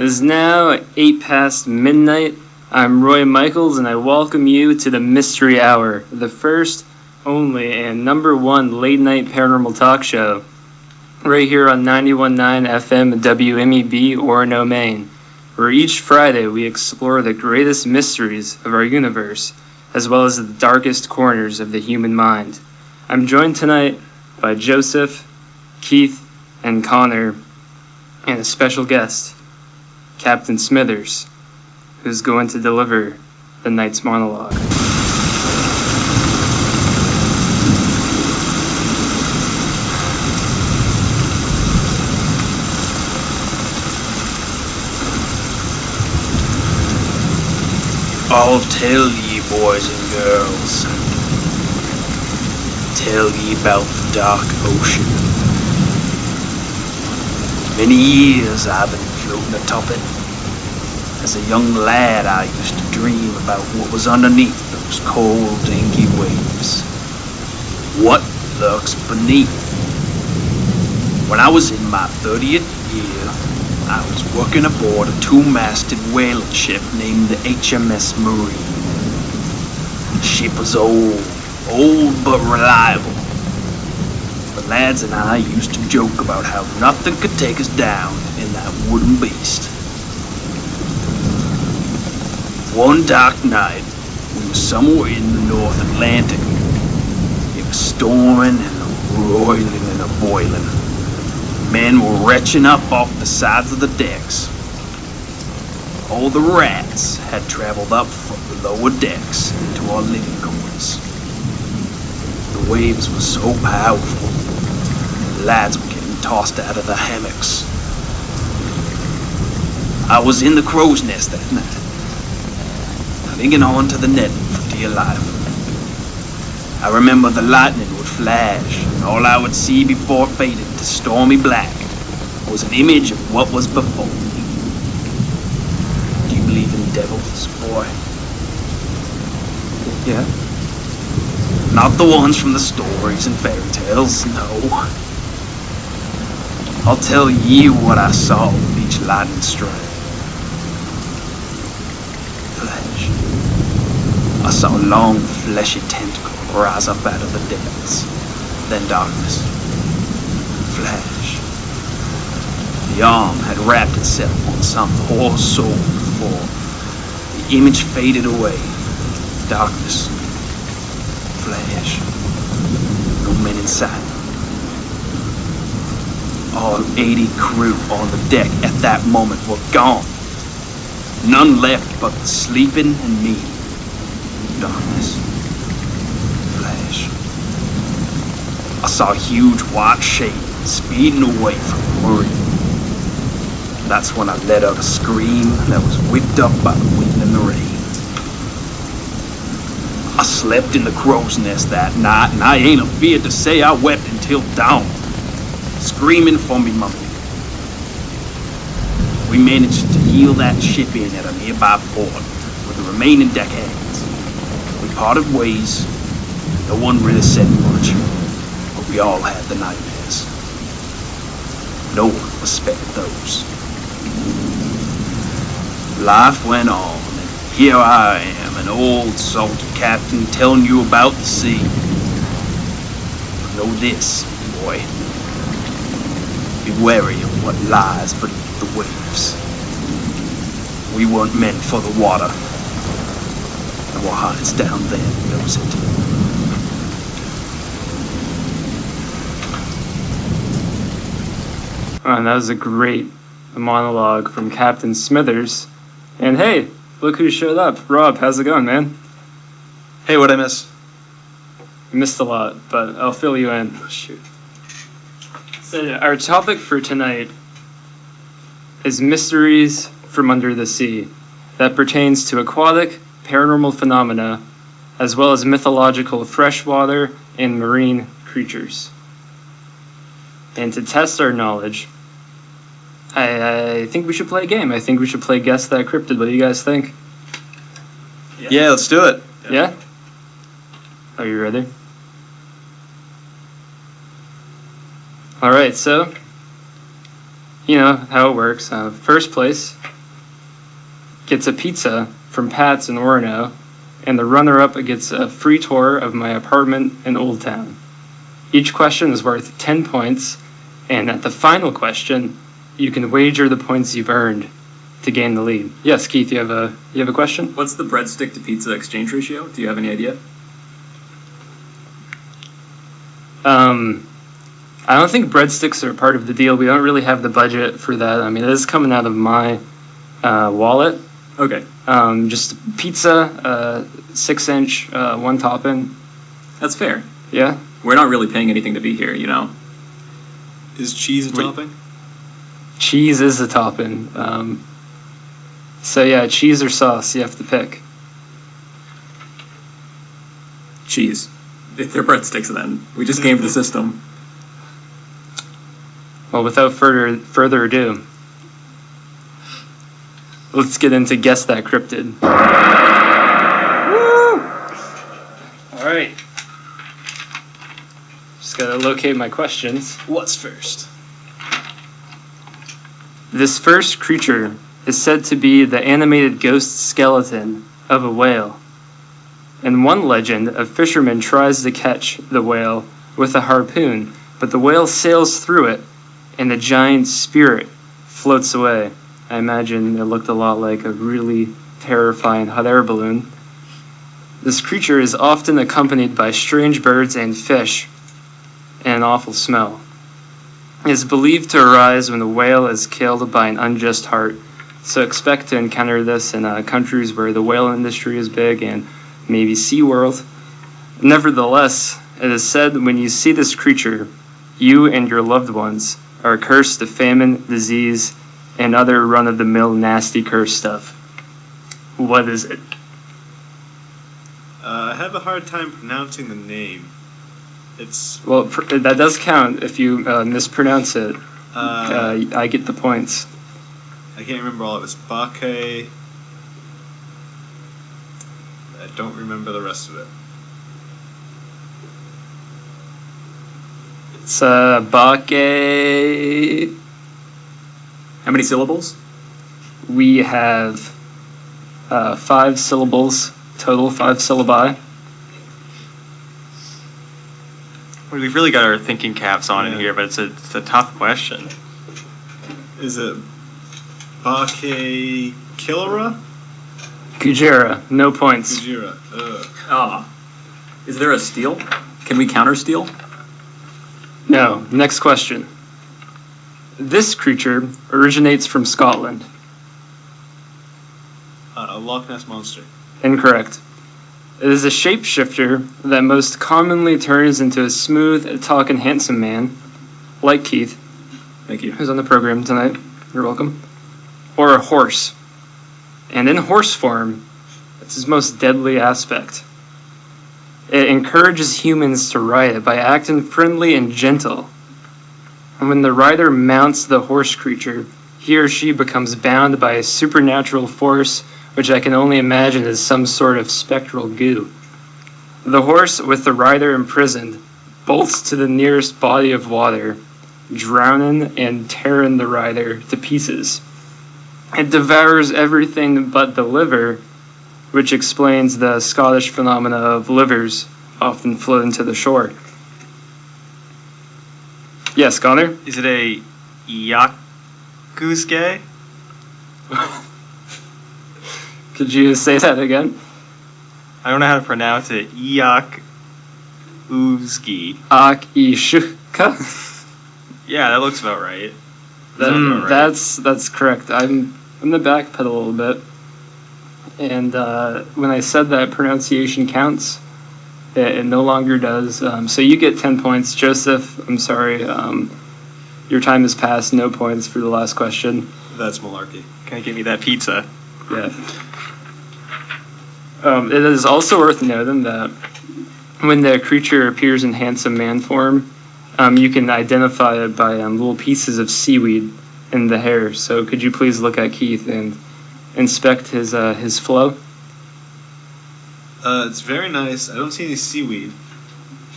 is now 8 past midnight. I'm Roy Michaels, and I welcome you to the Mystery Hour, the first, only, and number one late-night paranormal talk show, right here on 91.9 FM WMEB, Orono, Maine, where each Friday we explore the greatest mysteries of our universe, as well as the darkest corners of the human mind. I'm joined tonight by Joseph, Keith, and Connor, and a special guest, Captain Smithers, who's going to deliver the night's monologue. I'll tell ye, boys and girls, tell ye about the dark ocean. Many years I've been floating atop it. As a young lad, I used to dream about what was underneath those cold, inky waves. What lurks beneath? When I was in my 30th year, I was working aboard a two-masted whaling ship named the HMS Marine. The ship was old but reliable. The lads and I used to joke about how nothing could take us down in that wooden beast. One dark night, we were somewhere in the North Atlantic. It was storming and roiling and a-boiling. Men were retching up off the sides of the decks. All the rats had traveled up from the lower decks into our living quarters. The waves were so powerful, the lads were getting tossed out of the hammocks. I was in the crow's nest that night, clinging on to the netting for dear life. I remember the lightning would flash, and all I would see before it faded to stormy black was an image of what was before me. Do you believe in devils, boy? Yeah? Not the ones from the stories and fairy tales, no. I'll tell you what I saw with each lightning strike. Flash. I saw a long, fleshy tentacle rise up out of the depths. Then darkness. Flash. The arm had wrapped itself on some poor soul before the image faded away. Darkness. Flash. No men in sight. All 80 crew on the deck at that moment were gone. None left but the sleeping and me. Darkness. Flash. I saw a huge white shape speeding away from the marine. That's when I let out a scream that was whipped up by the wind and the rain. I slept in the crow's nest that night, and I ain't afeard to say I wept until dawn, screaming for me mummy. We managed to heel that ship in at a nearby port with the remaining deckhands. We parted ways. No one really said much, but we all had the nightmares. No one was spared those. Life went on, and here I am, an old salty captain, telling you about the sea. But know this, boy. Be wary of what lies beneath the waves. We weren't meant for the water, and what hides down there knows it. And that was a great monologue from Captain Smithers. And hey, look who showed up. Rob, how's it going, man? Hey, what'd I miss? You missed a lot, but I'll fill you in. Shoot. So our topic for tonight is mysteries from under the sea that pertains to aquatic paranormal phenomena as well as mythological freshwater and marine creatures. And to test our knowledge, I think we should play a game. I think we should play Guess That Cryptid. What do you guys think? Yeah, let's do it. Yeah? Are you ready? Alright, so, you know how it works. First place, gets a pizza from Pat's in Orono, and the runner-up gets a free tour of my apartment in Old Town. Each question is worth 10 points, and at the final question, you can wager the points you've earned to gain the lead. Yes, Keith, you have a question? What's the breadstick to pizza exchange ratio? Do you have any idea? I don't think breadsticks are part of the deal. We don't really have the budget for that. I mean, it is coming out of my wallet. Okay. Just pizza, 6-inch, one topping. That's fair. Yeah. We're not really paying anything to be here, you know? Is cheese a topping? Cheese is a topping. So yeah, cheese or sauce, you have to pick. Cheese. If they're breadsticks then. We just gamed the system. Well, without further ado, let's get into Guess That Cryptid. Woo! All right. Just gotta locate my questions. What's first? This first creature is said to be the animated ghost skeleton of a whale. In one legend, a fisherman tries to catch the whale with a harpoon, but the whale sails through it, and the giant spirit floats away. I imagine it looked a lot like a really terrifying hot air balloon. This creature is often accompanied by strange birds and fish, and an awful smell. It is believed to arise when the whale is killed by an unjust heart, so expect to encounter this in countries where the whale industry is big and maybe SeaWorld. Nevertheless, it is said when you see this creature, you and your loved ones are cursed to famine, disease, and other run-of-the-mill nasty curse stuff. What is it? I have a hard time pronouncing the name. It's Well, that does count. If you mispronounce it, I get the points. I can't remember all of it. It's Bake. I don't remember the rest of it. It's Bake. How many syllables? We have 5 syllables total, 5 syllabi. We've really got our thinking caps on in here, but it's a tough question. Is it Bake Killera? Kujira, no points. Kujira. Ah. Is there a steal? Can we counter steal? No. Next question. This creature originates from Scotland. A Loch Ness Monster. Incorrect. It is a shapeshifter that most commonly turns into a smooth, talking, handsome man, like Keith, Thank you. who's on the program tonight. You're welcome. Or a horse. And in horse form, it's his most deadly aspect. It encourages humans to ride it by acting friendly and gentle. And when the rider mounts the horse creature, he or she becomes bound by a supernatural force, which I can only imagine is some sort of spectral goo. The horse, with the rider imprisoned, bolts to the nearest body of water, drowning and tearing the rider to pieces. It devours everything but the liver, which explains the Scottish phenomena of livers often floating to the shore. Yes, Connor? Is it a yakusuke? Could you say that again? I don't know how to pronounce it. Yakusuke. Akishuka? Yeah, that looks about right. Sounds about right. That's correct. I'm the backpedal a little bit. And when I said that pronunciation counts, it no longer does. So you get 10 points. Joseph, I'm sorry. Your time has passed. No points for the last question. That's malarkey. Can you give me that pizza? Yeah. It is also worth noting that when the creature appears in handsome man form, you can identify it by little pieces of seaweed in the hair. So could you please look at Keith and inspect his flow? It's very nice. I don't see any seaweed.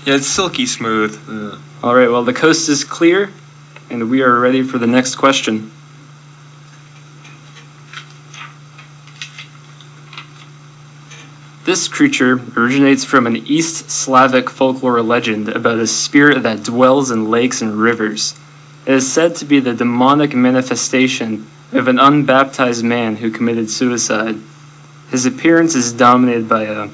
Yeah, it's silky smooth. All right, well, the coast is clear, and we are ready for the next question. creature originates from an East Slavic folklore legend about a spirit that dwells in lakes and rivers. It is said to be the demonic manifestation of an unbaptized man who committed suicide. His appearance is dominated by a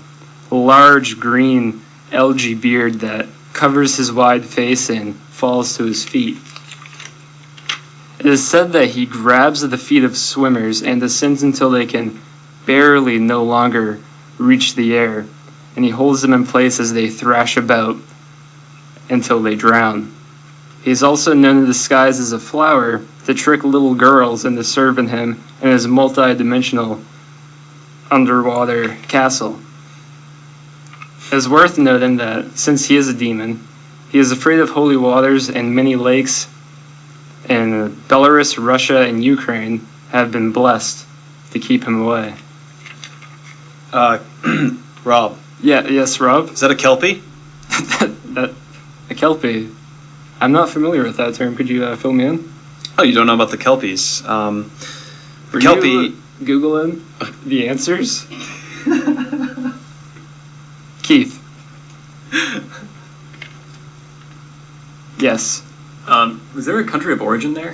large green algae beard that covers his wide face and falls to his feet. It is said that he grabs at the feet of swimmers and descends until they can barely no longer reach the air, and he holds them in place as they thrash about until they drown. He is also known in disguise as a flower to trick little girls into serving him in his multi-dimensional underwater castle. It is worth noting that since he is a demon, he is afraid of holy waters, and many lakes in Belarus, Russia, and Ukraine have been blessed to keep him away. Rob, Yes, Rob? is that a Kelpie? A Kelpie. I'm not familiar with that term. Could you fill me in? Oh, you don't know about the Kelpies. Were Kelpie. you Googling the answers? Keith. Yes. Was there a country of origin there?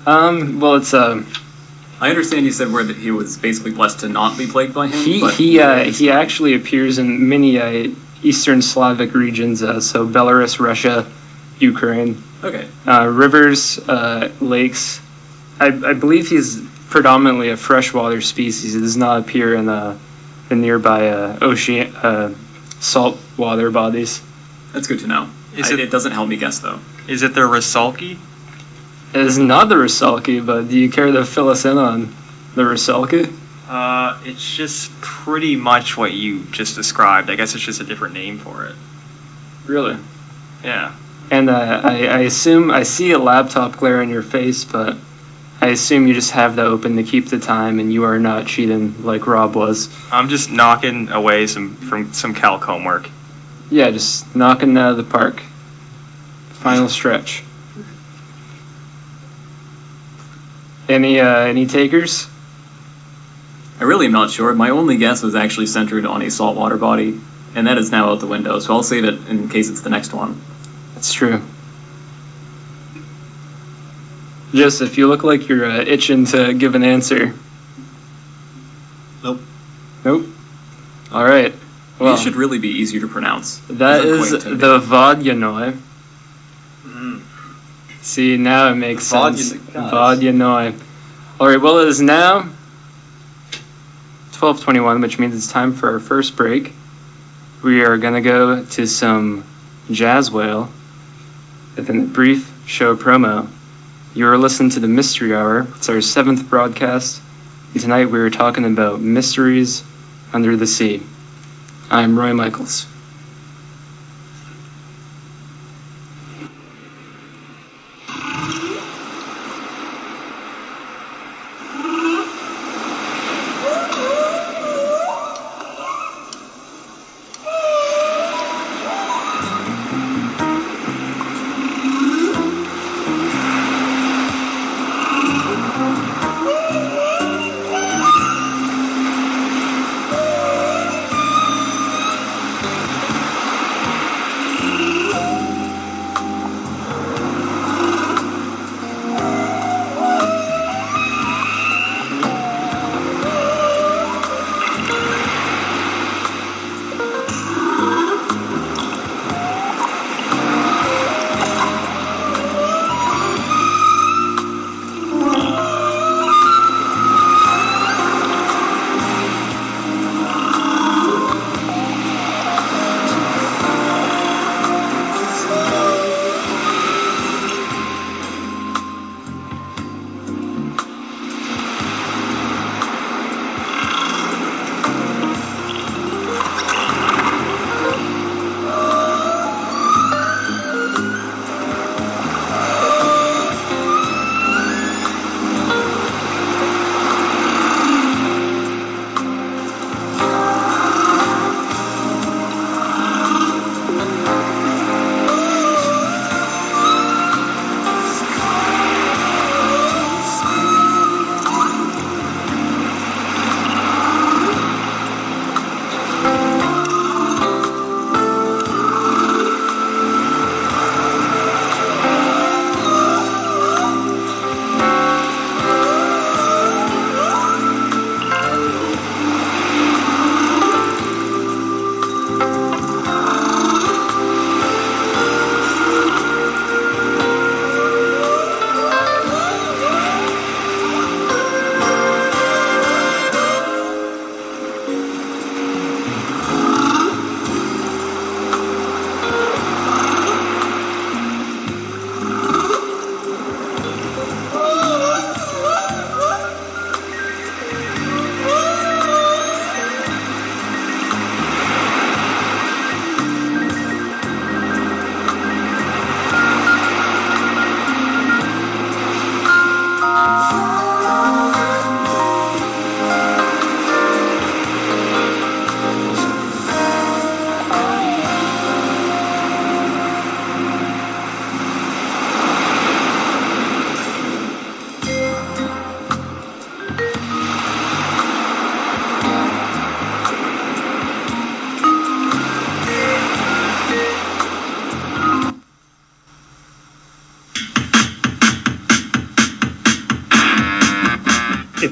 Well, it's I understand you said where that he was basically blessed to not be plagued by him. he actually appears in many Eastern Slavic regions, so Belarus, Russia, Ukraine, Okay. rivers, lakes. I believe he's predominantly a freshwater species. He does not appear in the nearby ocean saltwater bodies. That's good to know. Is it- It doesn't help me guess though. Is it the Rusalki? It is not the Rusalki, but do you care to fill us in on the Rusalki? It's just pretty much what you just described. I guess it's just a different name for it. Really? Yeah. And I assume I see a laptop glare on your face, but I assume you just have that open to keep the time, and you are not cheating like Rob was. I'm just knocking away some calc homework. Yeah, just knocking it out of the park. Final stretch. Any takers? I really am not sure. My only guess was actually centered on a saltwater body, and that is now out the window. So I'll save it in case it's the next one. That's true. Joseph, you look like you're itching to give an answer. Nope. Nope. All right. Well, These should really be easier to pronounce. that These are is quite the Vodyanoi. Mm. See, now it makes sense. Vodyanoi. Vodyanoi. All right. Well, it is now 12:21, which means it's time for our first break. We are gonna go to some Jazz Whale, and then a brief show promo. You are listening to the Mystery Hour. It's our 7th broadcast, and tonight we are talking about mysteries under the sea. I'm Roy Michaels.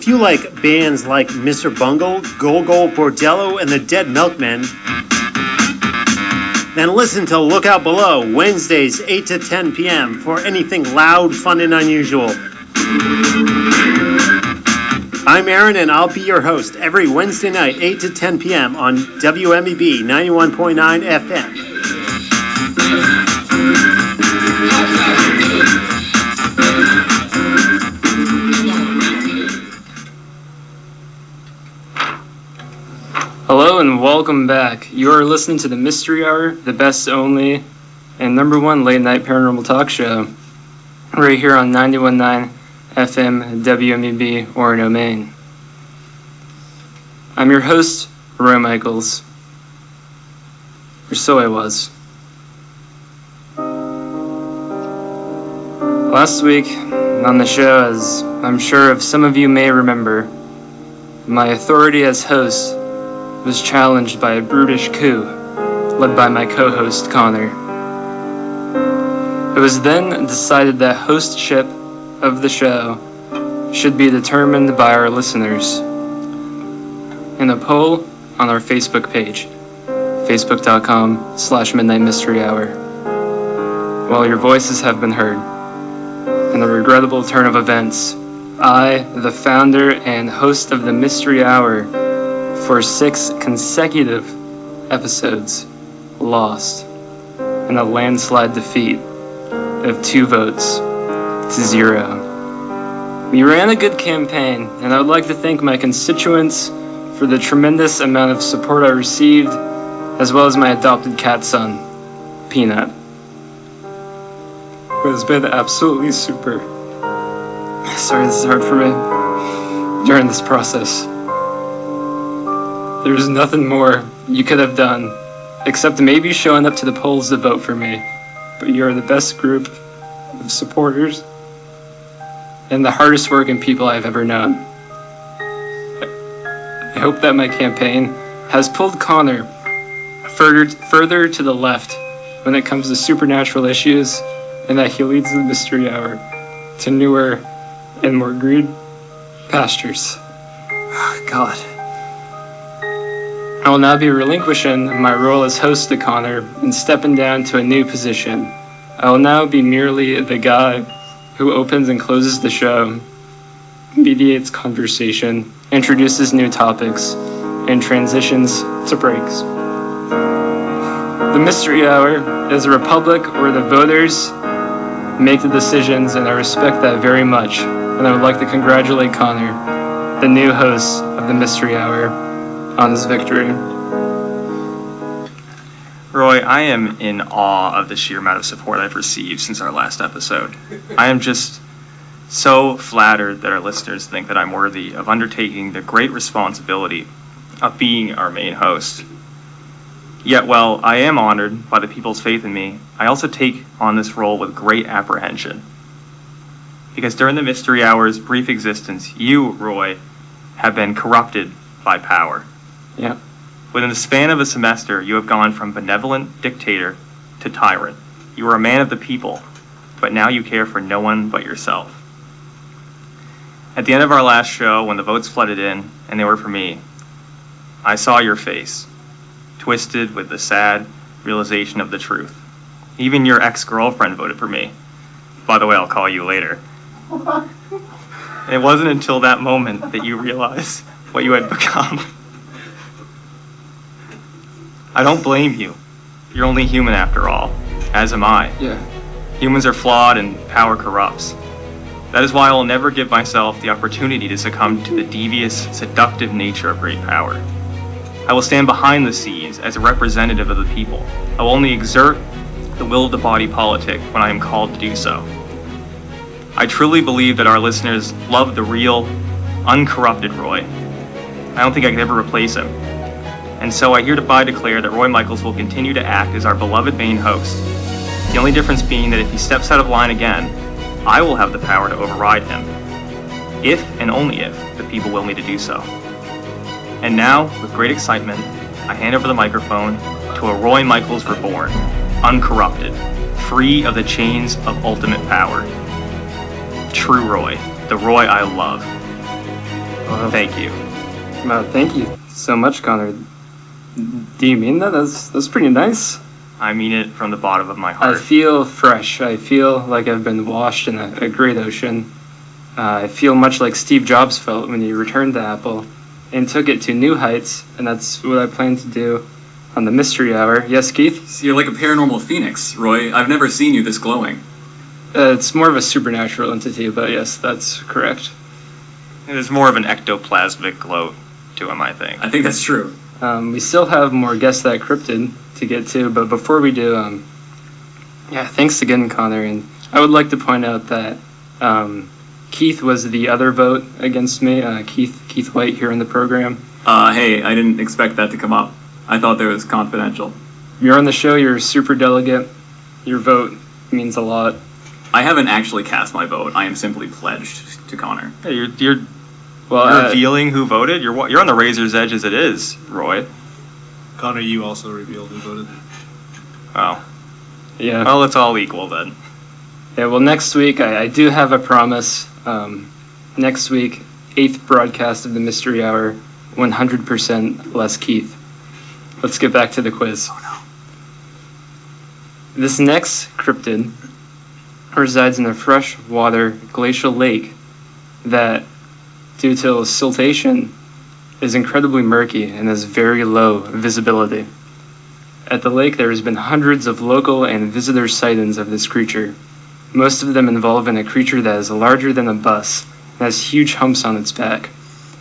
if you like bands like Mr. Bungle, Gogol Bordello, and the Dead Milkmen, then listen to Lookout Below, Wednesdays 8 to 10 p.m. for anything loud, fun, and unusual. I'm Aaron, and I'll be your host every Wednesday night, 8 to 10 p.m. on WMEB 91.9 FM. Hello and welcome back. You are listening to the Mystery Hour, the best, only, and number one late night paranormal talk show, right here on 91.9 FM WMEB Orono, Maine. I'm your host, Roy Michaels. Or so I was. Last week on the show, as I'm sure if some of you may remember, my authority as host was challenged by a brutish coup led by my co-host Connor. It was then decided that hostship of the show should be determined by our listeners in a poll on our Facebook page, facebook.com/Midnight Mystery Hour. While your voices have been heard, in a regrettable turn of events, I, the founder and host of the Mystery Hour, for 6 consecutive episodes, lost in a landslide defeat of 2 votes to 0. We ran a good campaign, and I would like to thank my constituents for the tremendous amount of support I received, as well as my adopted cat son, Peanut, who has been absolutely super. Sorry, this is hard for me during this process. There's nothing more you could have done except maybe showing up to the polls to vote for me. But you're the best group of supporters and the hardest working people I've ever known. I hope that my campaign has pulled Connor further to the left when it comes to supernatural issues, and that he leads the Mystery Hour to newer and more green pastures. God. I will now be relinquishing my role as host to Connor and stepping down to a new position. I will now be merely the guy who opens and closes the show, mediates conversation, introduces new topics, and transitions to breaks. The Mystery Hour is a republic where the voters make the decisions, and I respect that very much. And I would like to congratulate Connor, the new host of the Mystery Hour, on his victory. Roy, I am in awe of the sheer amount of support I've received since our last episode. I am just so flattered that our listeners think that I'm worthy of undertaking the great responsibility of being our main host. Yet, while I am honored by the people's faith in me, I also take on this role with great apprehension. Because during the Mystery Hour's brief existence, you, Roy, have been corrupted by power. Yeah. Within the span of a semester, you have gone from benevolent dictator to tyrant. You are a man of the people, but now you care for no one but yourself. At the end of our last show, when the votes flooded in, and they were for me, I saw your face, twisted with the sad realization of the truth. Even your ex-girlfriend voted for me. By the way, I'll call you later. And it wasn't until that moment that you realized what you had become. I don't blame you. You're only human after all, as am I. Yeah. Humans are flawed and power corrupts. That is why I will never give myself the opportunity to succumb to the devious, seductive nature of great power. I will stand behind the scenes as a representative of the people. I will only exert the will of the body politic when I am called to do so. I truly believe that our listeners love the real, uncorrupted Roy. I don't think I could ever replace him. And so I hereby declare that Roy Michaels will continue to act as our beloved main host. The only difference being that if he steps out of line again, I will have the power to override him. If and only if the people will me to do so. And now, with great excitement, I hand over the microphone to a Roy Michaels reborn, uncorrupted, free of the chains of ultimate power. True Roy, the Roy I love. Wow. Thank you. Wow, thank you so much, Connor. Do you mean that? That's pretty nice. I mean it from the bottom of my I heart. feel fresh. I feel like I've been washed in a great ocean. I feel much like Steve Jobs felt when he returned to Apple and took it to new heights, and that's what I plan to do on the Mystery Hour. Yes, Keith? So you're like a paranormal phoenix, Roy. I've never seen you this glowing. It's more of a supernatural entity, but yes, that's correct. There's more of an ectoplasmic glow to him, I think. I think that's true. We still have more Guess That Cryptid to get to, but before we do, thanks again, Connor. And I would like to point out that Keith was the other vote against me. Keith White here in the program. Hey, I didn't expect that to come up. I thought that was confidential. You're on the show. You're a super delegate. Your vote means a lot. I haven't actually cast my vote. I am simply pledged to Connor. Hey, you're Well, revealing who voted? You're on the razor's edge as it is, Roy. Connor, you also revealed who voted. Oh. yeah. Well, it's all equal then. Yeah, well, next week, I do have a promise. Next week, 8th broadcast of the Mystery Hour, 100% less Keith. Let's get back to the quiz. This next cryptid resides in a freshwater glacial lake that, due to siltation, is incredibly murky and has very low visibility. At the lake, there has been hundreds of local and visitor sightings of this creature. Most of them involve in a creature that is larger than a bus and has huge humps on its back,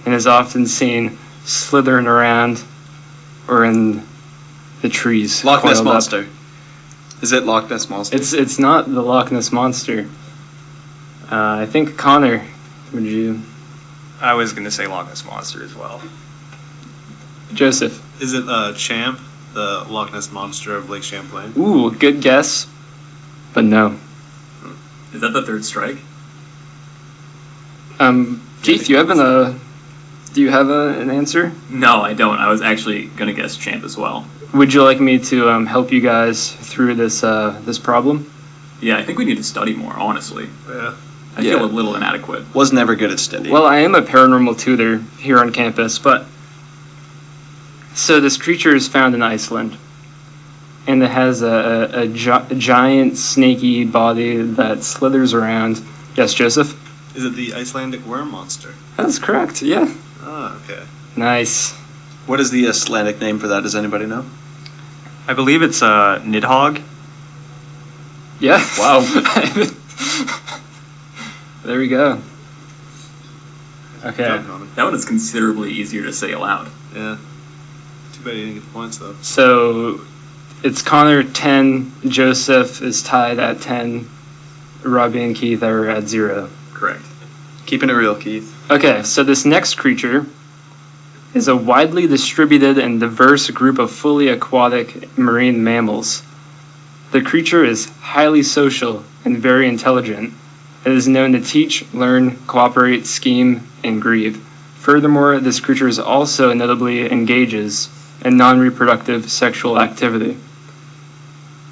and is often seen slithering around or in the trees. Loch Ness coiled up. Monster. Is it Loch Ness Monster? It's not the Loch Ness Monster. I think Connor, would you? I was going to say Loch Ness Monster as well. Joseph. Is it Champ, the Loch Ness Monster of Lake Champlain? Ooh, good guess, but no. Is that the third strike? Keith, do you have an answer? No, I don't. I was actually gonna guess Champ as well. Would you like me to help you guys through this problem? Yeah, I think we need to study more, honestly. Yeah. I feel a little inadequate. Was never good at studying. Well, I am a paranormal tutor here on campus, but so this creature is found in Iceland, and it has a giant snaky body that slithers around. Yes, Joseph? Is it the Icelandic worm monster? That's correct, yeah. Ah, okay. Nice. What is the Icelandic name for that? Does anybody know? I believe it's Nidhogg. Yeah. Wow. There we go. Okay. Job, Connor. That one is considerably easier to say aloud. Yeah. Too bad you didn't get the points, though. So it's Connor 10, Joseph is tied at 10, Robbie and Keith are at 0. Correct. Keeping it real, Keith. Okay, so this next creature is a widely distributed and diverse group of fully aquatic marine mammals. The creature is highly social and very intelligent. It is known to teach, learn, cooperate, scheme, and grieve. Furthermore, this creature is also notably engages in non-reproductive sexual activity.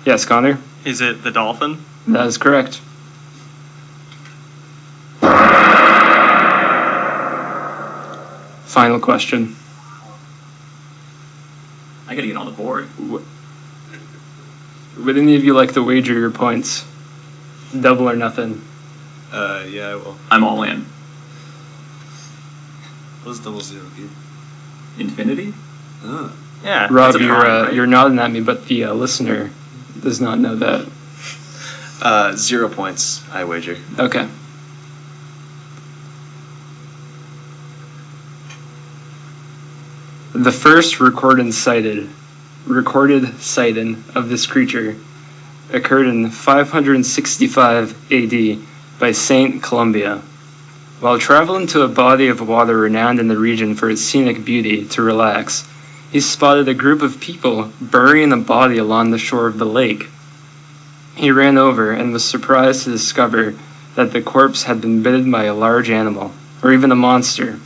Yes, Connor? Is it the dolphin? That is correct. Final question. I gotta get on the board. Would any of you like to wager your points? Double or nothing. Yeah, I will. I'm all in. What's double zero, Keith? Infinity? Ah. Yeah. Rob, a pun, right? you're nodding at me, but the listener does not know that. 0 points, I wager. Okay. The first recorded sighting of this creature occurred in 565 AD by Saint Columba. While traveling to a body of water renowned in the region for its scenic beauty to relax, he spotted a group of people burying a body along the shore of the lake. He ran over and was surprised to discover that the corpse had been bitten by a large animal, or even a monster.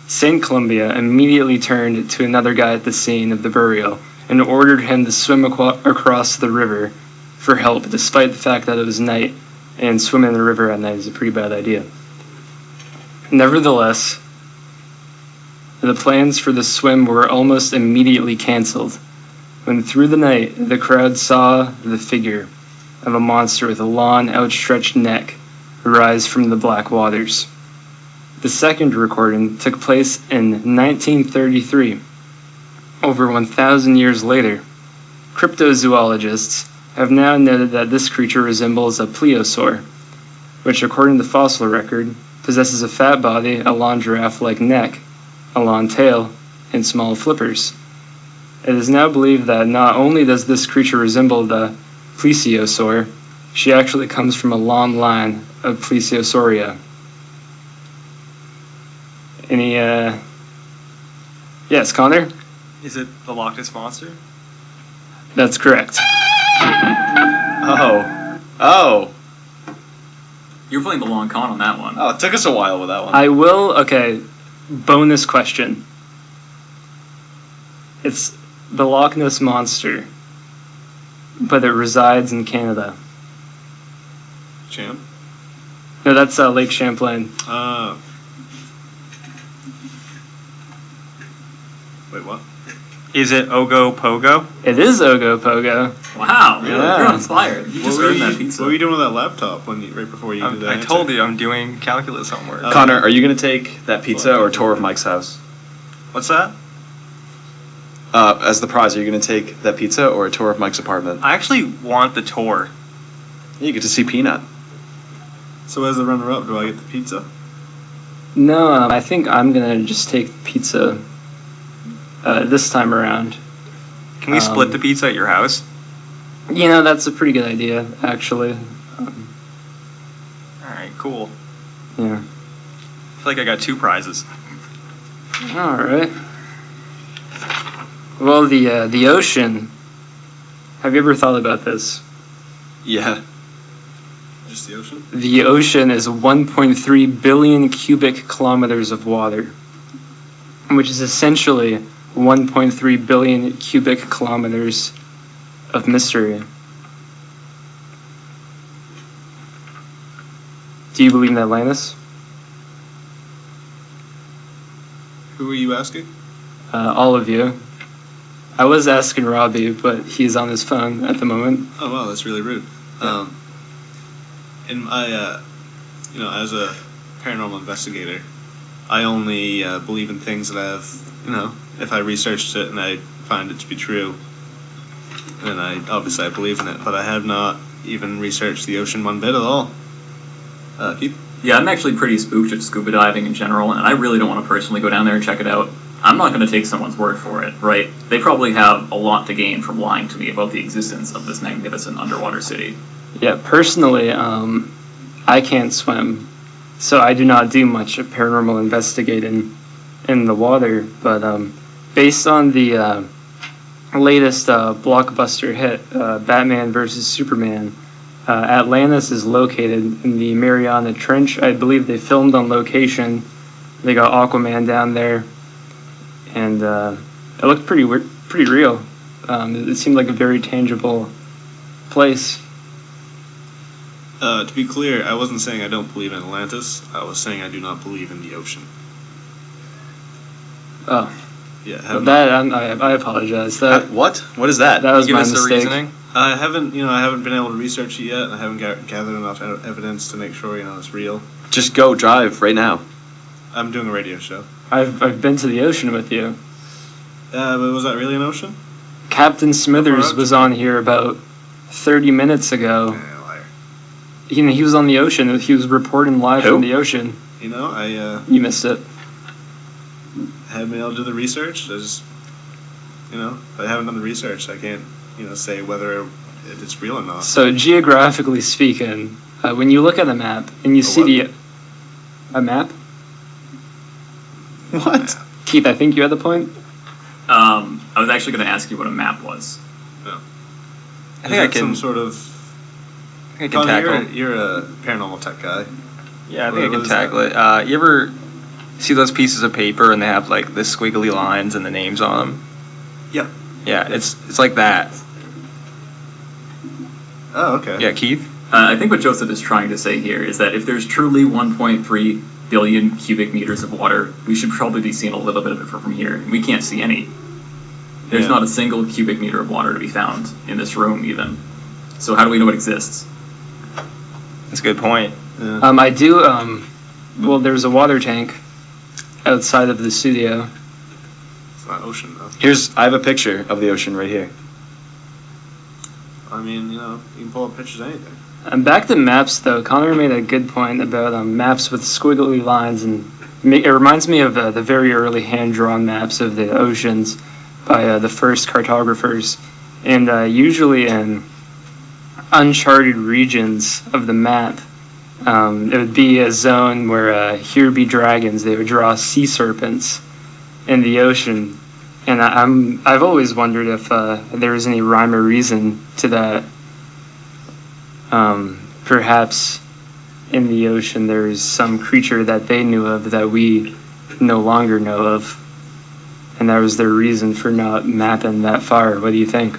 Saint Columba immediately turned to another guy at the scene of the burial and ordered him to swim across the river for help, despite the fact that it was night, and swimming in the river at night is a pretty bad idea. Nevertheless, The plans for the swim were almost immediately canceled, when through the night the crowd saw the figure of a monster with a long, outstretched neck rise from the black waters. The second recording took place in 1933. Over 1,000 years later, cryptozoologists have now noted that this creature resembles a plesiosaur, which, according to fossil record, possesses a fat body, a long giraffe-like neck, a long tail, and small flippers. It is now believed that not only does this creature resemble the plesiosaur, she actually comes from a long line of Plesiosauria. Any, Yes, Connor? Is it the Loch Ness Monster? That's correct. Oh. You were playing the long con on that one. Oh, it took us a while with that one. Okay, bonus question. It's the Loch Ness Monster, but it resides in Canada. Champ? No, that's Lake Champlain. Wait, what? Is it Ogopogo? It is Ogopogo. Wow, Yeah. you're inspired. You just earned that pizza. What were you doing with that laptop right before you did that? I told you I'm doing calculus homework. Connor, are you going to take that pizza or a tour of Mike's house? What's that? As the prize, are you going to take that pizza or a tour of Mike's apartment? I actually want the tour. You get to see Peanut. So as the runner-up, do I get the pizza? No, I think I'm gonna just take pizza this time around. Can we split the pizza at your house? You know, that's a pretty good idea, actually. Alright, cool. Yeah. I feel like I got 2 prizes. All right. Well, the ocean. Have you ever thought about this? Yeah. Just the ocean? The ocean is 1.3 billion cubic kilometers of water, which is essentially 1.3 billion cubic kilometers of mystery. Do you believe in Atlantis? Who are you asking? All of you. I was asking Robbie, but he's on his phone at the moment. Oh, wow, that's really rude. In my, as a paranormal investigator, I only believe in things that I've, if I researched it and I find it to be true, then I believe in it. But I have not even researched the ocean one bit at all. Keith? Yeah, I'm actually pretty spooked at scuba diving in general, and I really don't want to personally go down there and check it out. I'm not going to take someone's word for it, right? They probably have a lot to gain from lying to me about the existence of this magnificent underwater city. Yeah, personally, I can't swim, so I do not do much paranormal investigating in the water. But based on the latest blockbuster hit, Batman vs. Superman, Atlantis is located in the Mariana Trench. I believe they filmed on location. They got Aquaman down there, and it looked pretty real. It seemed like a very tangible place. To be clear, I wasn't saying I don't believe in Atlantis. I was saying I do not believe in the ocean. Oh, Yeah, I apologize. What? What is that? That was Give my us the mistake. reasoning. I haven't been able to research it yet. I haven't gathered enough evidence to make sure, it's real. Just go drive right now. I'm doing a radio show. I've been to the ocean with you. But was that really an ocean? Captain Smithers was on here about 30 minutes ago. Yeah, liar. He was on the ocean. He was reporting live Who? from the ocean. You missed it. Haven't been able to do the research. If I haven't done the research, I can't, say whether it's real or not. So geographically speaking, when you look at a map and you see a map, What? Keith, I think you had the point. I was actually going to ask you what a map was. I think I can. Some sort of. I think I can Connor, tackle. you're a paranormal tech guy. Yeah, I think What I can is tackle it. You ever see those pieces of paper and they have like the squiggly lines and the names on them? Yep. Yeah, it's like that. Oh, okay. Yeah, Keith. I think what Joseph is trying to say here is that if there's truly 1.3 billion cubic meters of water, we should probably be seeing a little bit of it from here. And we can't see any. There's Yeah. not a single cubic meter of water to be found in this room, even. So how do we know it exists? That's a good point. I do, well, there's a water tank outside of the studio. It's not ocean though. I have a picture of the ocean right here. I mean, you can pull up pictures of anything. And back to maps, though, Connor made a good point about maps with squiggly lines, and it reminds me of the very early hand-drawn maps of the oceans by the first cartographers. And usually in uncharted regions of the map, it would be a zone where here be dragons. They would draw sea serpents in the ocean, and I've always wondered if there was any rhyme or reason to that. Perhaps in the ocean there is some creature that they knew of that we no longer know of, and that was their reason for not mapping that far. What do you think,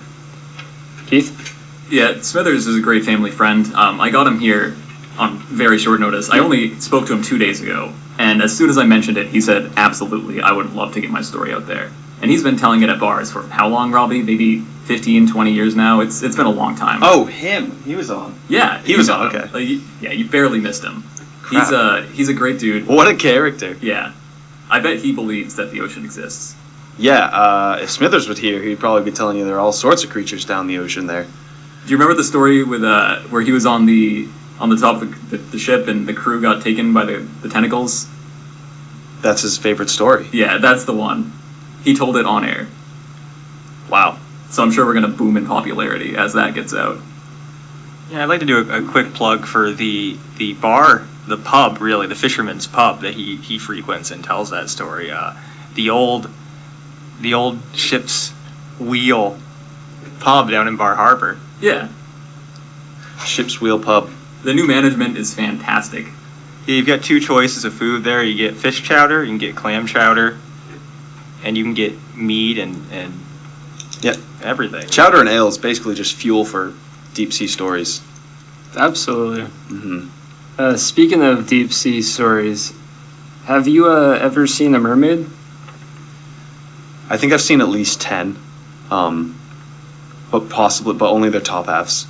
Keith? Yeah, Smithers is a great family friend. I got him here on very short notice. I only spoke to him 2 days ago, and as soon as I mentioned it, he said, absolutely, I would love to get my story out there. And he's been telling it at bars for how long, Robbie? Maybe 15, 20 years now? It's been a long time. Oh, him. He was on. Yeah, he was on, him. okay. Yeah, you barely missed him. Crap. He's a great dude. What a character. Yeah. I bet he believes that the ocean exists. Yeah, if Smithers was here, he'd probably be telling you there are all sorts of creatures down the ocean there. Do you remember the story with where he was on the top of the ship and the crew got taken by the tentacles? That's his favorite story. Yeah, that's the one. He told it on air. Wow. So I'm sure we're going to boom in popularity as that gets out. Yeah, I'd like to do a quick plug for the bar, the pub, really, the fisherman's pub that he frequents and tells that story. The old ship's wheel pub down in Bar Harbor. Yeah. Ship's Wheel Pub. The new management is fantastic. Yeah, you've got two choices of food there. You get fish chowder, you can get clam chowder, and you can get meat and Yep. everything. Chowder and ale is basically just fuel for deep sea stories. Absolutely. Mm-hmm. Speaking of deep sea stories, have you ever seen a mermaid? I think I've seen at least 10. But only their top halves.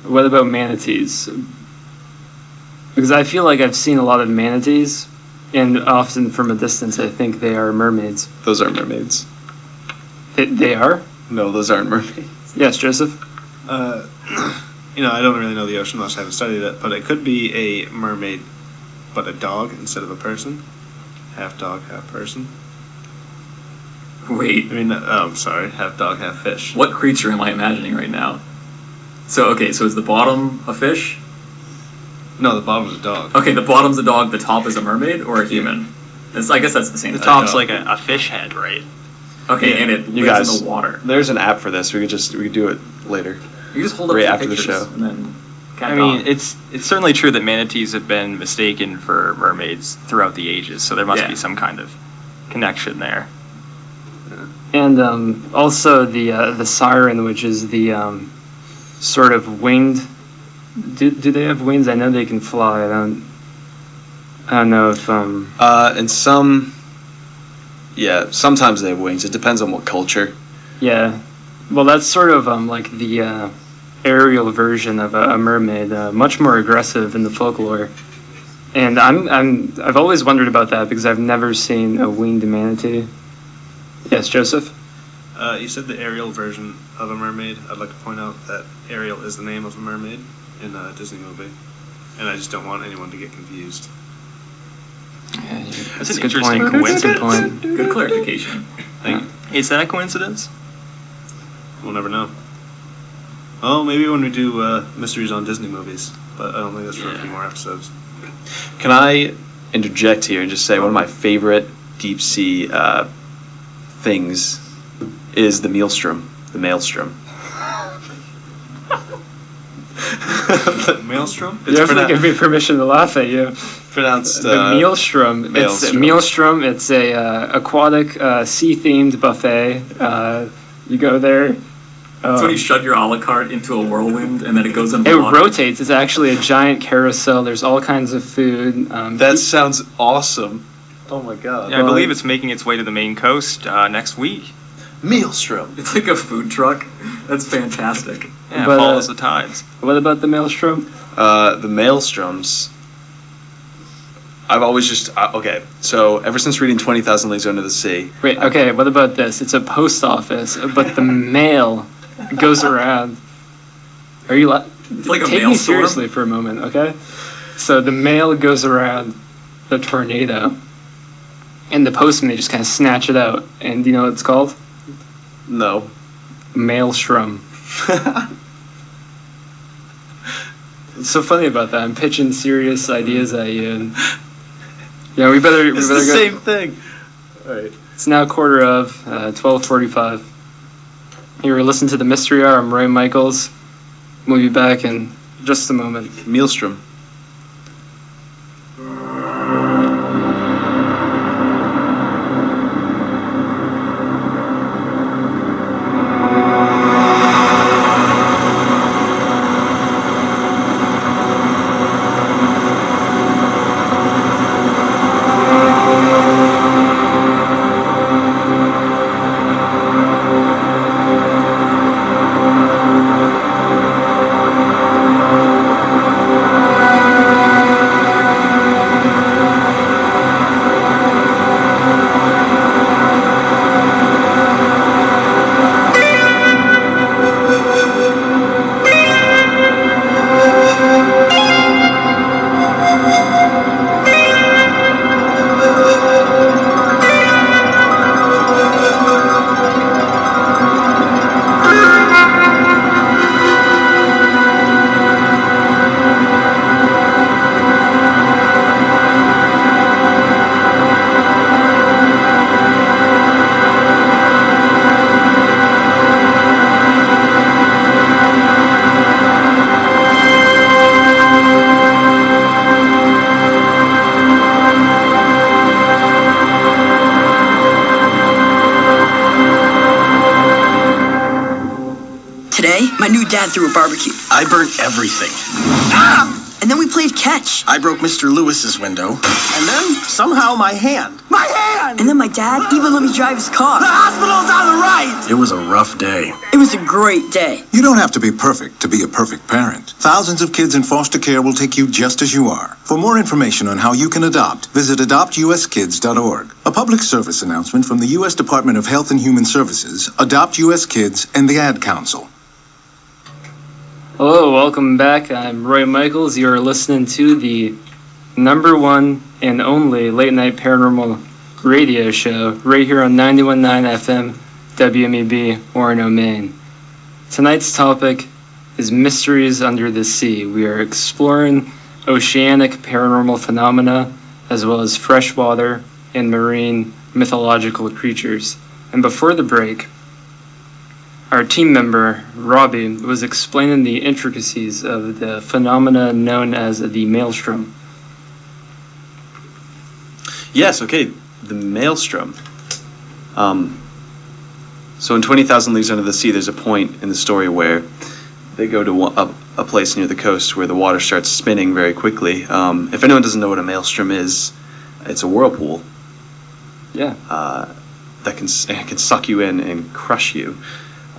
What about manatees? Because I feel like I've seen a lot of manatees, and often from a distance I think they are mermaids. Those aren't mermaids. They are? No, those aren't mermaids. Yes, Joseph? I don't really know the ocean much. I haven't studied it, but it could be a mermaid, but a dog instead of a person. Half dog, half person. Wait, I'm sorry. Half dog, half fish. what creature am I imagining right now? So is the bottom a fish? No, the bottom is a dog. Okay, the bottom's a dog, the top is a mermaid or a human? I guess that's the same The thing. top's like a fish head, right? Okay, Yeah. and it You lives guys- in the water. There's an app for this. We could do it later. You just hold up right two after the pictures show. and then I mean, it's certainly true that manatees have been mistaken for mermaids throughout the ages, so there must Yeah. be some kind of connection there. And also the siren, which is the sort of winged. Do they have wings? I know they can fly. I don't know if And sometimes they have wings. It depends on what culture. yeah. Well, that's sort of like the aerial version of a mermaid, much more aggressive in the folklore. And I've always wondered about that because I've never seen a winged manatee. Yes, Joseph? You said the Ariel version of a mermaid. I'd like to point out that Ariel is the name of a mermaid in a Disney movie, and I just don't want anyone to get confused. That's a an good interesting point. That's a good coincidence. point. good clarification. Thank you. Is that a coincidence? We'll never know. Oh, maybe when we do mysteries on Disney movies, but I don't think that's for a few more episodes. Can I interject here and just say one of my favorite deep sea things is the maelstrom. The maelstrom. Maelstrom? You have to give me permission to laugh at you. Pronounced The maelstrom. It's maelstrom. It's a aquatic, sea-themed buffet. You go there, It's when you shove your a la carte into a whirlwind and then it goes in It water. rotates. It's actually a giant carousel. There's all kinds of food. That sounds awesome. Oh my god. Yeah, I believe it's making its way to the main coast next week. Maelstrom. It's like a food truck. That's fantastic. Yeah, But, it follows the tides. What about the maelstrom? The Maelstroms. I've always just okay. So ever since reading 20,000 Leagues Under the Sea, Wait, okay, what about this? It's a post office, but the mail goes around. Are you It's like a take me maelstrom. seriously for a moment, okay? So the mail goes around the tornado, and the postman, they just kind of snatch it out. And do you know what it's called? no. Maelstrom. It's so funny about that. I'm pitching serious ideas at you, and yeah, we better It's go. the same thing. All right. It's now 12:45. You were listening to the Mystery Hour. I'm Ray Michaels. We'll be back in just a moment. Maelstrom. Today, my new dad threw a barbecue. I burnt everything. And then we played catch. I broke Mr. Lewis's window. And then, somehow, my hand. My hand! And then my dad even let me drive his car. The hospital's on the right! It was a rough day. It was a great day. You don't have to be perfect to be a perfect parent. Thousands of kids in foster care will take you just as you are. For more information on how you can adopt, visit adoptuskids.org. A public service announcement from the U.S. Department of Health and Human Services, Adopt U.S. Kids, and the Ad Council. Hello, welcome back. I'm Roy Michaels. You're listening to the number one and only late night paranormal radio show right here on 91.9 FM WMEB Orono, Maine. Tonight's topic is mysteries under the sea. We are exploring oceanic paranormal phenomena as well as freshwater and marine mythological creatures. And before the break, our team member, Robbie, was explaining the intricacies of the phenomena known as the maelstrom. Yes, okay, the Maelstrom. So in 20,000 Leagues Under the Sea, there's a point in the story where they go to a place near the coast where the water starts spinning very quickly. If anyone doesn't know what a maelstrom is, it's a whirlpool. Yeah. That can suck you in and crush you.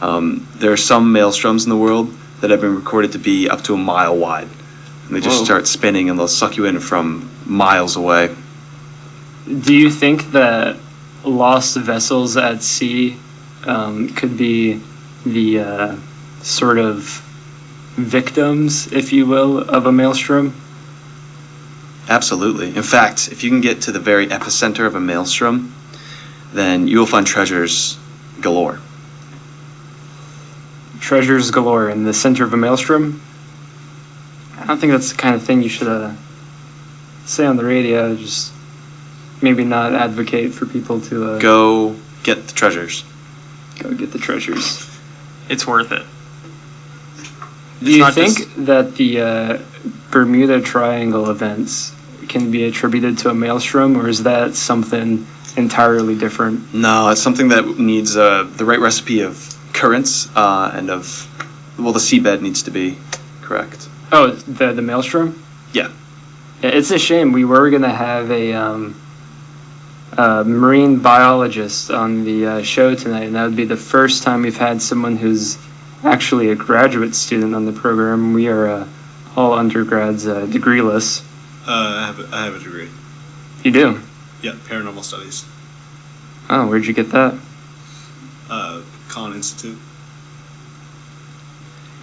There are some maelstroms in the world that have been recorded to be up to a mile wide. And they just Whoa. start spinning and they'll suck you in from miles away. Do you think that lost vessels at sea could be the sort of victims, if you will, of a maelstrom? Absolutely. In fact, if you can get to the very epicenter of a maelstrom, then you will find treasures galore. Treasures galore in the center of a maelstrom? I don't think that's the kind of thing you should say on the radio. Just maybe not advocate for people to Go get the treasures. go get the treasures. It's worth it. Do you not think just- that the Bermuda Triangle events can be attributed to a maelstrom, or is that something entirely different? No, it's something that needs the right recipe of currents and of, well, the seabed needs to be correct. Oh, the maelstrom. Yeah. Yeah, it's a shame. We were gonna have a marine biologist on the show tonight, and that would be the first time we've had someone who's actually a graduate student on the program. We are all undergrads, degreeless. I have a degree. You do? Yeah, paranormal studies. Oh, where'd you get that? Khan Institute.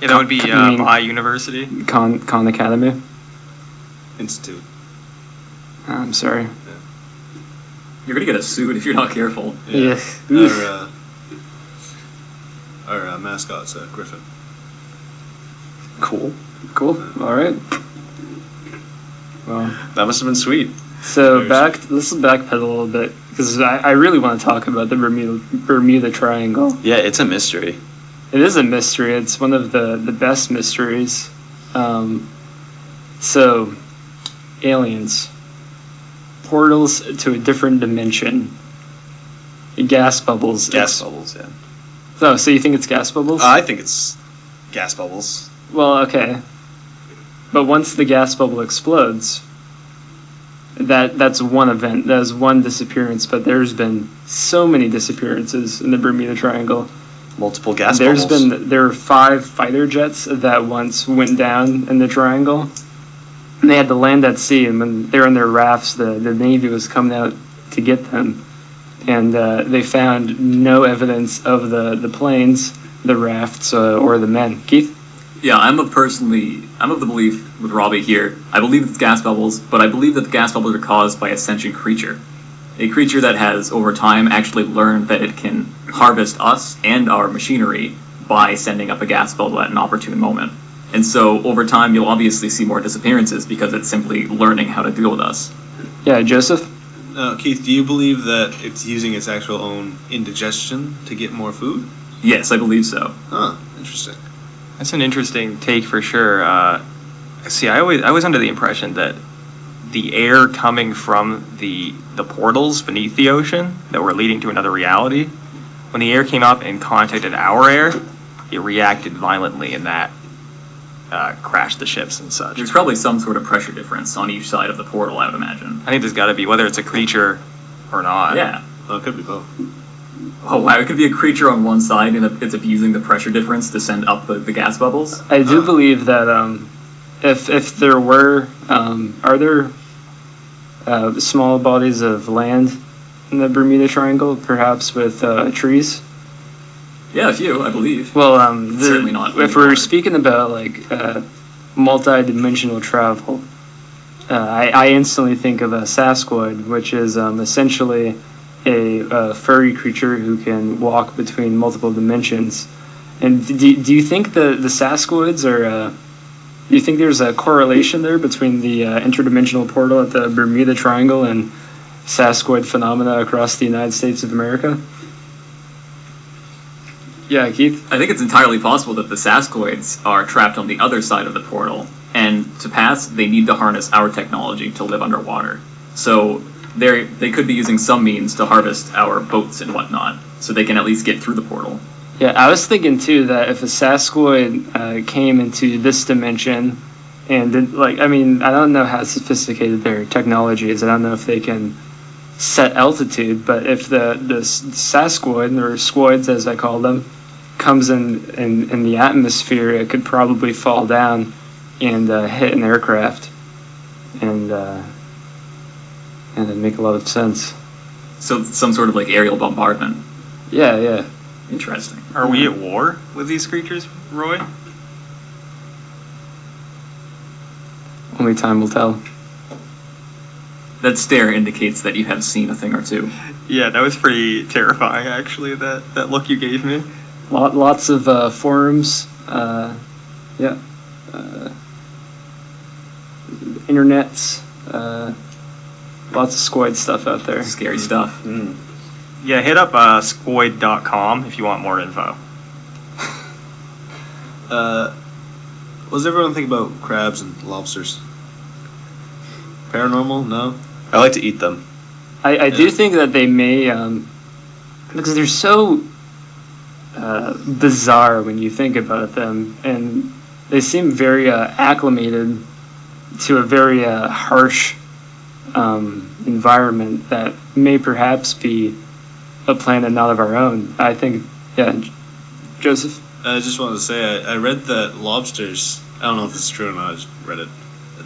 Yeah, that would be You mean- my university. Khan Academy? Institute. I'm sorry. You're gonna get a suit if you're not careful. Yeah. Our mascot's Griffin. Cool. Cool. All right. Well, That must have been sweet. so Very let's backpedal a little bit because I really want to talk about the Bermuda Triangle. Yeah, it's a mystery. It is a mystery. It's one of the best mysteries. So, aliens, portals to a different dimension, gas bubbles. Gas bubbles, yeah. Oh, so you think it's gas bubbles? I think it's gas bubbles. Well, okay. But once the gas bubble explodes, that's one event. That is one disappearance. But there's been so many disappearances in the Bermuda Triangle. Multiple gas There bubbles. are 5 fighter jets that once went down in the triangle. And they had to land at sea, and when they were in their rafts, the Navy was coming out to get them. And they found no evidence of the planes, the rafts, or the men. Keith? Yeah, I'm of the belief with Robbie here. I believe it's gas bubbles, but I believe that the gas bubbles are caused by a sentient creature. A creature that has, over time, actually learned that it can harvest us and our machinery by sending up a gas bubble at an opportune moment. And so, over time, you'll obviously see more disappearances because it's simply learning how to deal with us. Yeah, Joseph? Keith, do you believe that it's using its actual own indigestion to get more food? Yes, I believe so. Huh, interesting. That's an interesting take for sure. See, I was under the impression that the air coming from the portals beneath the ocean that were leading to another reality, when the air came up and contacted our air, it reacted violently, and that crashed the ships and such. There's probably some sort of pressure difference on each side of the portal, I would imagine. I think there's got to be, whether it's a creature or not. Yeah. Well, it could be both. Oh wow, it could be a creature on one side and it's abusing the pressure difference to send up the gas bubbles. I do believe that if there were, are there small bodies of land in the Bermuda Triangle, perhaps with trees? Yeah, a few, I believe. Well, Certainly not if we're underwater. speaking about multi-dimensional travel, I instantly think of a Sasquatch, which is essentially a furry creature who can walk between multiple dimensions. And do you think the Sasquatches are? Do you think there's a correlation there between the interdimensional portal at the Bermuda Triangle and Sasquatch phenomena across the United States of America? Yeah, Keith? I think it's entirely possible that the Sasquatches are trapped on the other side of the portal, and to pass, they need to harness our technology to live underwater. So they could be using some means to harvest our boats and whatnot, so they can at least get through the portal. Yeah, I was thinking too that if a Sasquatch came into this dimension and I don't know how sophisticated their technology is. I don't know if they can set altitude, but if the Sasquatch, or squoids as I call them, comes in the atmosphere, it could probably fall down and hit an aircraft, and it'd make a lot of sense. So some sort of aerial bombardment. Yeah. Interesting. Are we at war with these creatures, Roy? Only time will tell. That stare indicates that you have seen a thing or two. Yeah, that was pretty terrifying, actually, that look you gave me. Lots of forums. Internets. Lots of squid stuff out there. Scary stuff. Yeah, hit up squid.com if you want more info. What does everyone think about crabs and lobsters? Paranormal? No? I like to eat them. I do think that they may, because they're so bizarre when you think about them, and they seem very acclimated to a very harsh environment that may perhaps be a planet not of our own. I think, yeah, Joseph? I just wanted to say, I read that lobsters, I don't know if it's true or not, I just read it,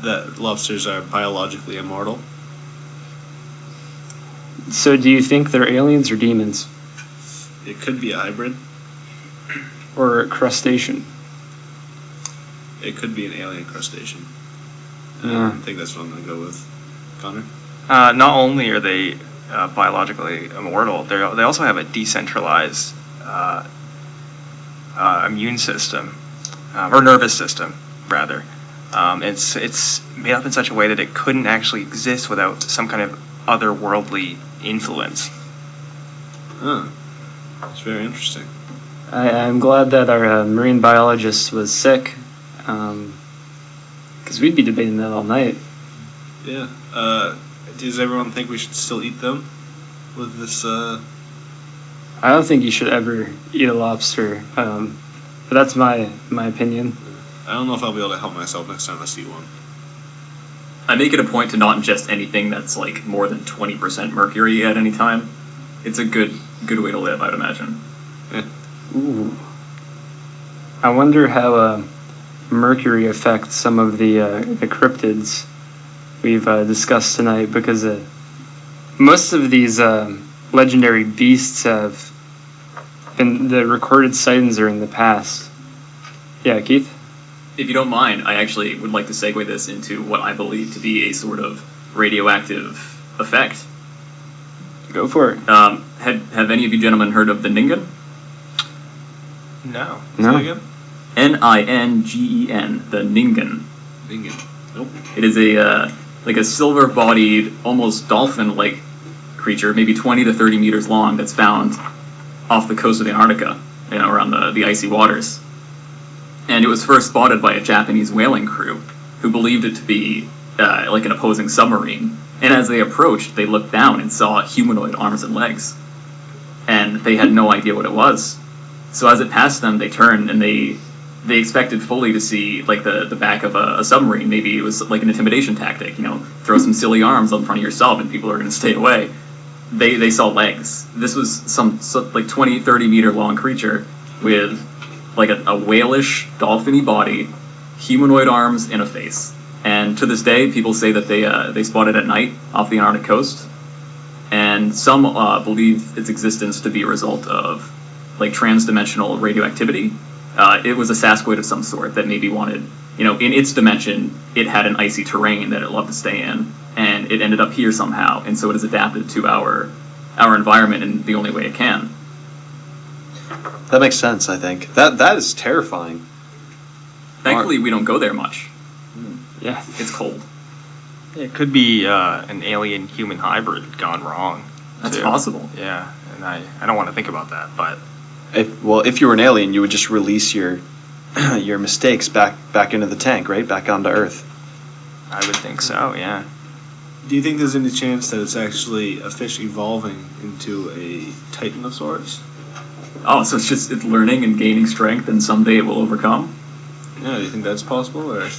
that lobsters are biologically immortal. So do you think they're aliens or demons? It could be a hybrid. Or a crustacean? It could be an alien crustacean. Yeah. I think that's what I'm going to go with. Connor? Not only are they biologically immortal, they also have a decentralized immune system, or nervous system, rather. It's made up in such a way that it couldn't actually exist without some kind of otherworldly influence. Huh. That's very interesting. I'm glad that our marine biologist was sick, because we'd be debating that all night. Yeah. Does everyone think we should still eat them with this? I don't think you should ever eat a lobster, but that's my opinion. I don't know if I'll be able to help myself next time I see one. I make it a point to not ingest anything that's like more than 20% mercury at any time. It's a good way to live, I'd imagine. Yeah. Ooh. I wonder how mercury affects some of the cryptids we've discussed tonight, because most of these legendary beasts have been, the recorded sightings are in the past. Yeah, Keith? If you don't mind, I actually would like to segue this into what I believe to be a sort of radioactive effect. Go for it. Have any of you gentlemen heard of the Ningen? No. No. Say again? Ningen, the Ningen. Ningen. Nope. It is a like a silver-bodied, almost dolphin-like creature, maybe 20 to 30 meters long, that's found off the coast of Antarctica, around the icy waters. And it was first spotted by a Japanese whaling crew who believed it to be like an opposing submarine. And as they approached, they looked down and saw humanoid arms and legs. And they had no idea what it was. So as it passed them, they turned and they expected fully to see like the back of a submarine. Maybe it was like an intimidation tactic, throw some silly arms in front of yourself and people are going to stay away. They saw legs. This was some like 20, 30 meter long creature with like a whalish, dolphin-y body, humanoid arms, and a face. And to this day, people say that they spotted at night off the Antarctic coast. And some believe its existence to be a result of like trans-dimensional radioactivity. It was a Sasquatch of some sort that maybe wanted, in its dimension, it had an icy terrain that it loved to stay in, and it ended up here somehow, and so it has adapted to our environment in the only way it can. That makes sense, I think. That is terrifying. Thankfully, we don't go there much. Yeah. It's cold. It could be an alien-human hybrid gone wrong. That's too. possible. Yeah, and I don't want to think about that, but If you were an alien, you would just release your your mistakes back into the tank, right? Back onto Earth. I would think so, yeah. Do you think there's any chance that it's actually a fish evolving into a titanosaurus? Oh, so it's learning and gaining strength, and someday it will overcome? Yeah, do you think that's possible, or?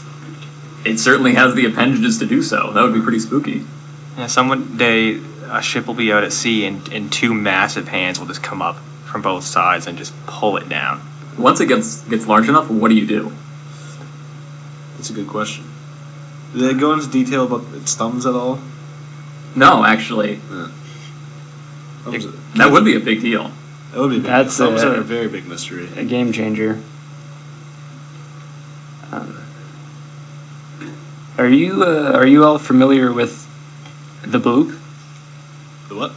It certainly has the appendages to do so. That would be pretty spooky. Yeah, some day a ship will be out at sea and two massive hands will just come up from both sides and just pull it down. Once it gets large enough, what do you do? That's a good question. Do they go into detail about its thumbs at all? No, actually. Yeah. That would be a big deal. That would be big. That's thumbs are a very big mystery. A game changer. Are you all familiar with the bloop? The what?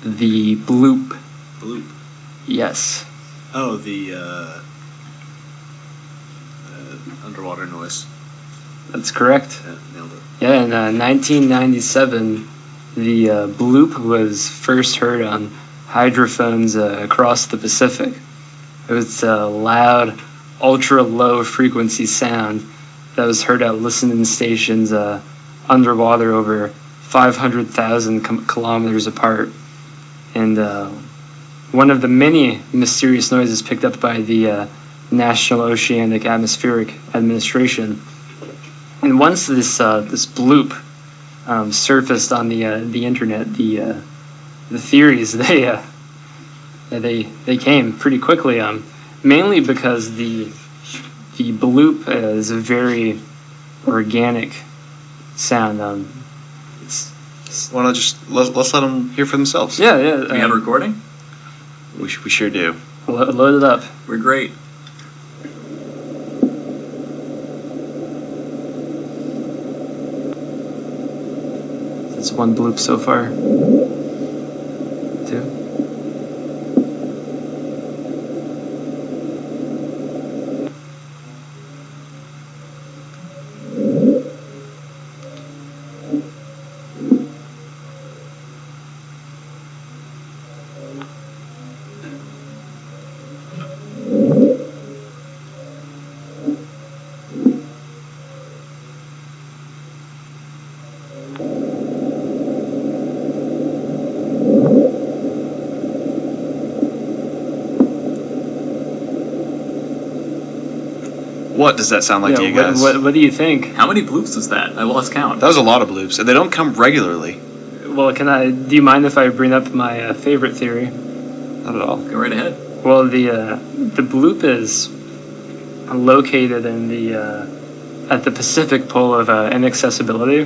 The bloop. Bloop. Yes. Oh, the underwater noise. That's correct. Yeah, nailed it. Yeah, in 1997, the bloop was first heard on hydrophones across the Pacific. It was a loud, ultra-low frequency sound that was heard at listening stations underwater over 500,000 kilometers apart. And one of the many mysterious noises picked up by the National Oceanic Atmospheric Administration. And once this bloop surfaced on the internet, the theories they came pretty quickly. Mainly because the bloop is a very organic sound. Why not just let's let them hear for themselves? Yeah. Do we have a recording? We sure do. Load it up. We're great. That's one bloop so far. 2. What does that sound like to you guys? What do you think? How many bloops was that? I lost count. That was a lot of bloops, and they don't come regularly. Well, do you mind if I bring up my favorite theory? Not at all. Go right ahead. Well, the bloop is located in at the Pacific pole of inaccessibility,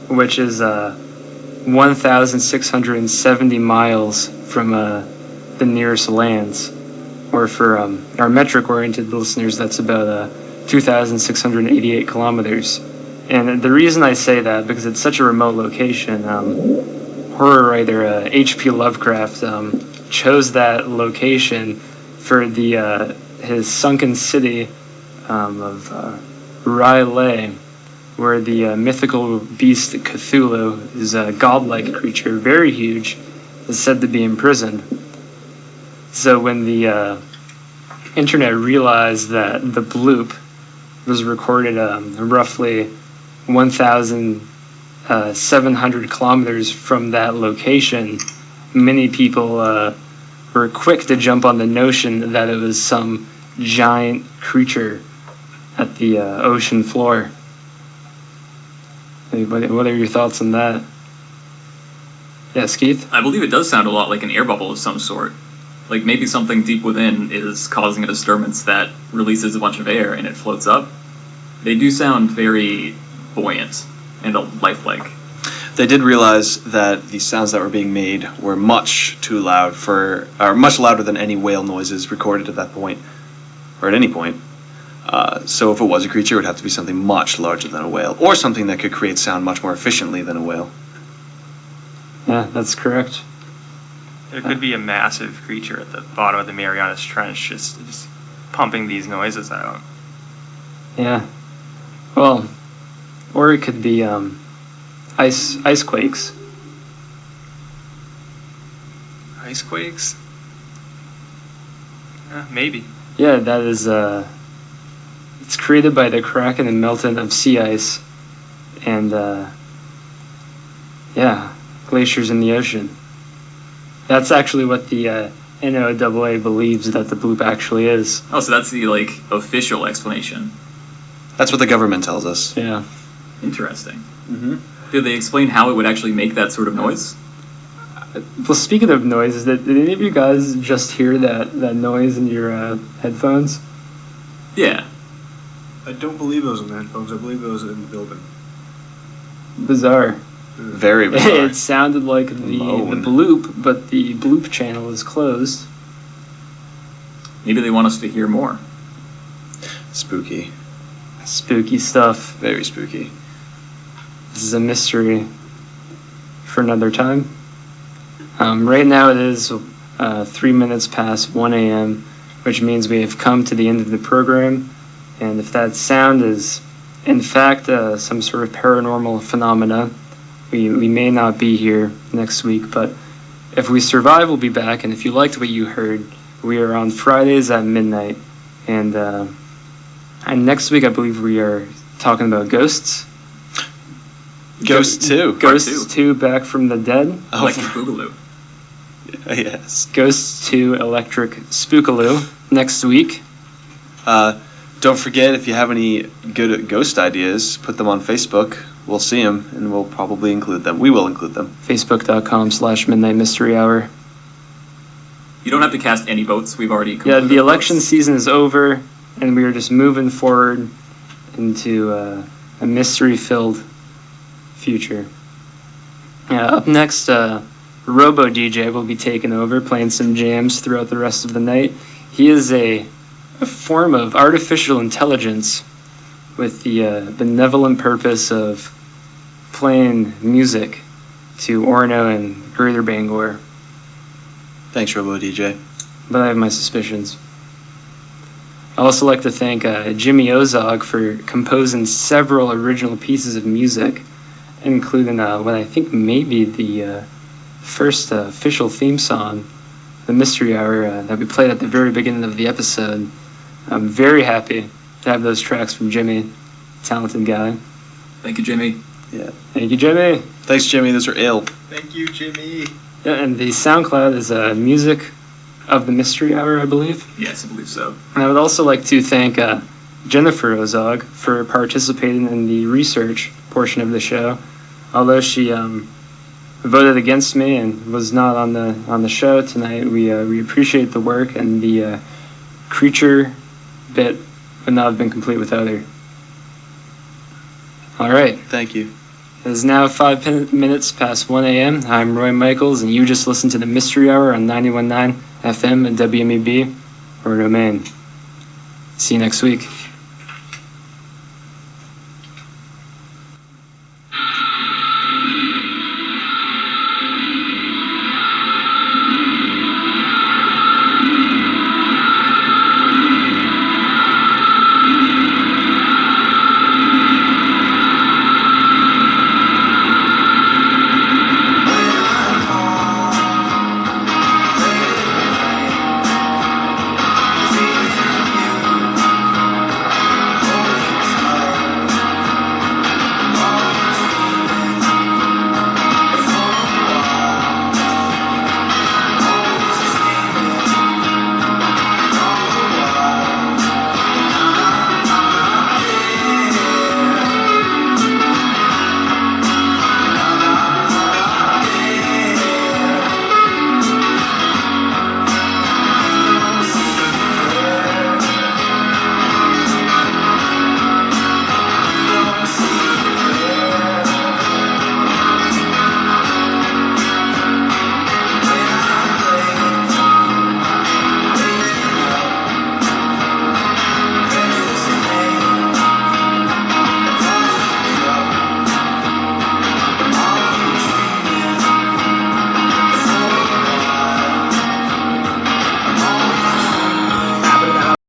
which is 1,670 miles from the nearest lands. Or for our metric-oriented listeners, that's about 2,688 kilometers. And the reason I say that, because it's such a remote location, horror writer H.P. Lovecraft chose that location for his sunken city of R'lyeh, where the mythical beast Cthulhu is a godlike creature, very huge, is said to be imprisoned. So when the internet realized that the bloop was recorded roughly 1,700 kilometers from that location, many people were quick to jump on the notion that it was some giant creature at the ocean floor. What are your thoughts on that? Yes, Keith? I believe it does sound a lot like an air bubble of some sort. Like maybe something deep within is causing a disturbance that releases a bunch of air and it floats up. They do sound very buoyant and lifelike. They did realize that the sounds that were being made were much louder than any whale noises recorded at that point, or at any point. So if it was a creature, it would have to be something much larger than a whale, or something that could create sound much more efficiently than a whale. Yeah, that's correct. There could be a massive creature at the bottom of the Marianas Trench just pumping these noises out. Yeah. Well, or it could be ice quakes. Ice quakes? Maybe. Yeah, that is it's created by the cracking and melting of sea ice and glaciers in the ocean. That's actually what the NOAA believes that the bloop actually is. Oh, so that's the official explanation. That's what the government tells us. Yeah. Interesting. Mm-hmm. Did they explain how it would actually make that sort of noise? Well, speaking of noises, did any of you guys just hear that noise in your headphones? Yeah. I don't believe it was in the headphones. I believe it was in the building. Bizarre. Very bizarre. It sounded like the bloop, but the bloop channel is closed. Maybe they want us to hear more. Spooky. Spooky stuff. Very spooky. This is a mystery for another time. Right now it is 3 minutes past 1 a.m., which means we have come to the end of the program. And if that sound is, in fact, some sort of paranormal phenomena, we may not be here next week. But if we survive, we'll be back. And if you liked what you heard, we are on Fridays at midnight. And next week, I believe we are talking about ghosts. Ghosts 2. Ghosts 2, Back from the Dead. Electric Boogaloo. Yes. Ghost to Electric Spookaloo next week. Don't forget, if you have any good ghost ideas, put them on Facebook. We'll see them, and we'll probably include them. We will include them. Facebook.com/Midnight Mystery Hour. You don't have to cast any votes. We've already Yeah, concluded the election votes. season is over, and we are just moving forward into a mystery-filled future. Up next, Robo DJ will be taking over, playing some jams throughout the rest of the night. He is a form of artificial intelligence with the benevolent purpose of playing music to Orono and Greater Bangor. Thanks, Robo DJ. But I have my suspicions. I'd also like to thank Jimmy Ozog for composing several original pieces of music, including what I think may be the first official theme song, the Mystery Hour, that we played at the very beginning of the episode. I'm very happy to have those tracks from Jimmy, talented guy. Thank you, Jimmy. Yeah. Thank you, Jimmy. Thanks, Jimmy. Those are ill. Thank you, Jimmy. Yeah, and the SoundCloud is music of the Mystery Hour, I believe. Yes, I believe so. And I would also like to thank Jennifer Ozog for participating in the research portion of the show. Although she voted against me and was not on the show tonight, we appreciate the work, and the creature bit would not have been complete without her. All right. Thank you. It is now 5 minutes past 1 a.m. I'm Roy Michaels, and you just listened to the Mystery Hour on 91.9 FM and WMEB, or Domain. See you next week.